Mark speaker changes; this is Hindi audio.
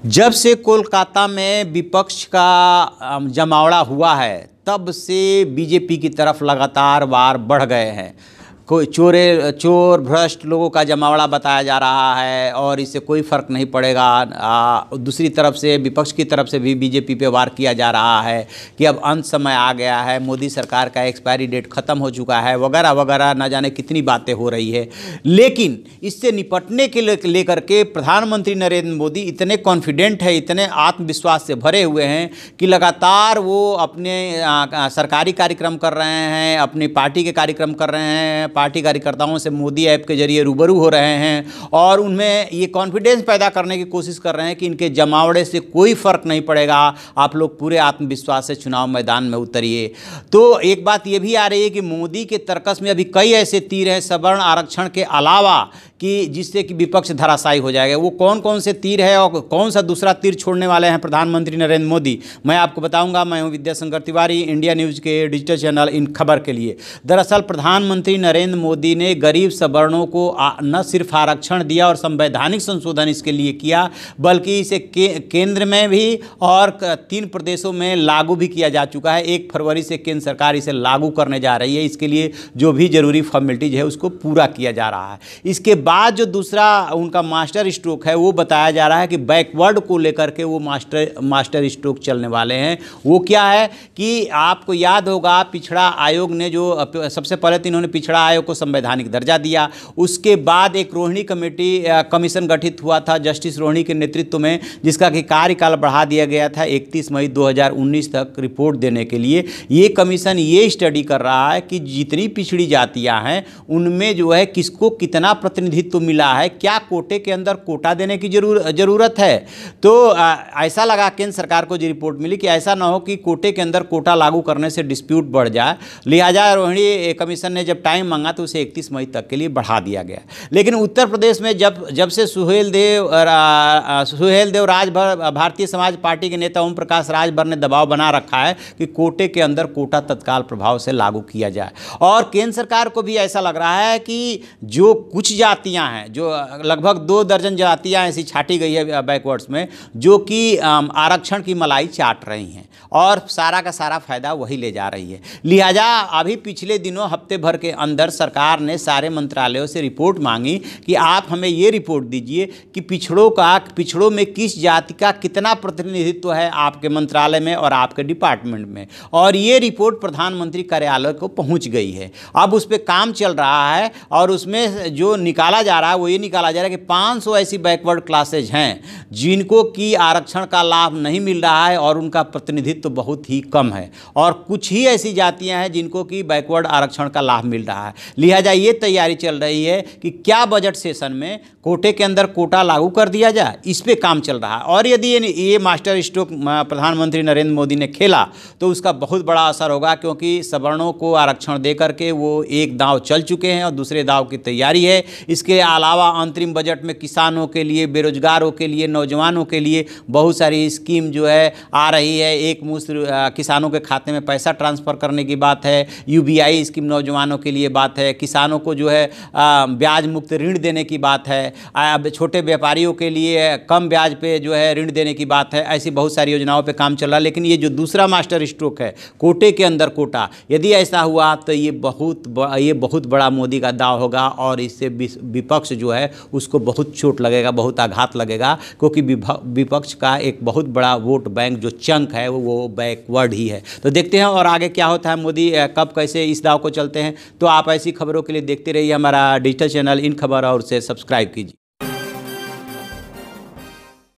Speaker 1: जब से कोलकाता में विपक्ष का जमावड़ा हुआ है तब से बीजेपी की तरफ लगातार वार बढ़ गए हैं। कोई चोर भ्रष्ट लोगों का जमावड़ा बताया जा रहा है और इससे कोई फ़र्क नहीं पड़ेगा। दूसरी तरफ से विपक्ष की तरफ से भी बीजेपी पे वार किया जा रहा है कि अब अंत समय आ गया है, मोदी सरकार का एक्सपायरी डेट ख़त्म हो चुका है, वगैरह वगैरह, न जाने कितनी बातें हो रही है। लेकिन इससे निपटने के लेकर के प्रधानमंत्री नरेंद्र मोदी इतने कॉन्फिडेंट है, इतने आत्मविश्वास से भरे हुए हैं कि लगातार वो अपने सरकारी कार्यक्रम कर रहे हैं, अपनी पार्टी के कार्यक्रम कर रहे हैं, पार्टी कार्यकर्ताओं से मोदी ऐप के जरिए रूबरू हो रहे हैं और उनमें ये कॉन्फिडेंस पैदा करने की कोशिश कर रहे हैं कि इनके जमावड़े से कोई फ़र्क नहीं पड़ेगा, आप लोग पूरे आत्मविश्वास से चुनाव मैदान में उतरिए। तो एक बात ये भी आ रही है कि मोदी के तर्कस में अभी कई ऐसे तीर हैं सवर्ण आरक्षण के अलावा कि जिससे कि विपक्ष धराशायी हो जाएगा। वो कौन कौन से तीर है और कौन सा दूसरा तीर छोड़ने वाले हैं प्रधानमंत्री नरेंद्र मोदी, मैं आपको बताऊंगा। मैं हूं विद्याशंकर तिवारी, इंडिया न्यूज़ के डिजिटल चैनल इन खबर के लिए। दरअसल प्रधानमंत्री नरेंद्र मोदी ने गरीब सवर्णों को न सिर्फ आरक्षण दिया और संवैधानिक संशोधन इसके लिए किया, बल्कि इसे केंद्र में भी और 3 प्रदेशों में लागू भी किया जा चुका है। 1 फरवरी से केंद्र सरकार इसे लागू करने जा रही है। इसके लिए जो भी जरूरी फॉर्मेलिटीज है उसको पूरा किया जा रहा है। इसके बाद जो दूसरा उनका मास्टर स्ट्रोक है वो बताया जा रहा है कि बैकवर्ड को लेकर के वो मास्टर स्ट्रोक चलने वाले हैं। वो क्या है कि आपको याद होगा पिछड़ा आयोग ने जो सबसे पहले तो इन्होंने पिछड़ा आयोग को संवैधानिक दर्जा दिया, उसके बाद एक रोहिणी कमीशन गठित हुआ था जस्टिस रोहिणी के नेतृत्व में, जिसका कि कार्यकाल बढ़ा दिया गया था 31 मई 2019 तक रिपोर्ट देने के लिए। ये कमीशन ये स्टडी कर रहा है कि जितनी पिछड़ी जातियां हैं उनमें जो है किसको कितना प्रतिनिधित्व तो मिला है, क्या कोटे के अंदर कोटा देने की जरूरत है। तो ऐसा लगा केंद्र सरकार को जो रिपोर्ट मिली कि ऐसा ना हो कि कोटे के अंदर कोटा लागू करने से डिस्प्यूट बढ़ जाए, लिहाजा रोहिणी कमीशन ने जब टाइम मांगा तो उसे 31 मई तक के लिए बढ़ा दिया गया। लेकिन उत्तर प्रदेश में जब से सुहेल देव राजभर भारतीय समाज पार्टी के नेता ओम प्रकाश राजभर ने दबाव बना रखा है कि कोटे के अंदर कोटा तत्काल प्रभाव से लागू किया जाए। और केंद्र सरकार को भी ऐसा लग रहा है कि जो कुछ जातियां हैं, जो लगभग 2 दर्जन जातियां ऐसी छाटी गई है बैकवर्ड्स में, जो कि आरक्षण की मलाई चाट रही हैं और सारा का सारा फायदा वही ले जा रही है। लिहाजा अभी पिछले दिनों हफ्ते भर के अंदर सरकार ने सारे मंत्रालयों से रिपोर्ट मांगी कि आप हमें ये रिपोर्ट दीजिए कि पिछड़ों में किस जाति का कितना प्रतिनिधित्व है आपके मंत्रालय में और आपके डिपार्टमेंट में। और ये रिपोर्ट प्रधानमंत्री कार्यालय को पहुंच गई है। अब उस पर काम चल रहा है और उसमें जो निकाला जा रहा है वो ये निकाला जा रहा है कि 500 ऐसी बैकवर्ड क्लासेज हैं जिनको कि आरक्षण का लाभ नहीं मिल रहा है और उनका प्रतिनिधित्व बहुत ही कम है, और कुछ ही ऐसी जातियां हैं जिनको कि बैकवर्ड आरक्षण का लाभ मिल रहा है। लिहाजा ये तैयारी चल रही है कि क्या बजट सेशन में कोटे के अंदर कोटा लागू कर दिया जाए, इस पे काम चल रहा है। और यदि ये मास्टर स्ट्रोक प्रधानमंत्री नरेंद्र मोदी ने खेला तो उसका बहुत बड़ा असर होगा, क्योंकि सवर्णों को आरक्षण दे करके वो एक दांव चल चुके हैं और दूसरे दांव की तैयारी है। इसके अलावा अंतरिम बजट में किसानों के लिए, बेरोजगारों के लिए, नौजवानों के लिए बहुत सारी स्कीम जो है आ रही है। एक मुश्त किसानों के खाते में पैसा ट्रांसफ़र करने की बात है, UBI स्कीम नौजवानों के लिए बात है, किसानों को जो है ब्याज मुक्त ऋण देने की बात है, छोटे व्यापारियों के लिए कम ब्याज पे जो है ऋण देने की बात है। ऐसी बहुत सारी योजनाओं पे काम चल रहा है। लेकिन ये जो दूसरा मास्टर स्ट्रोक है कोटे के अंदर कोटा, यदि ऐसा हुआ तो ये बहुत बड़ा मोदी का दाव होगा और इससे विपक्ष जो है उसको बहुत चोट लगेगा, बहुत आघात लगेगा, क्योंकि विपक्ष का एक बहुत बड़ा वोट बैंक जो चंक है वो बैकवर्ड ही है। तो देखते हैं और आगे क्या होता है, मोदी कब कैसे इस दाव को चलते हैं। तो आप ऐसी खबरों के लिए देखते रहिए हमारा डिजिटल चैनल इन खबर और उसे सब्सक्राइब कीजिए।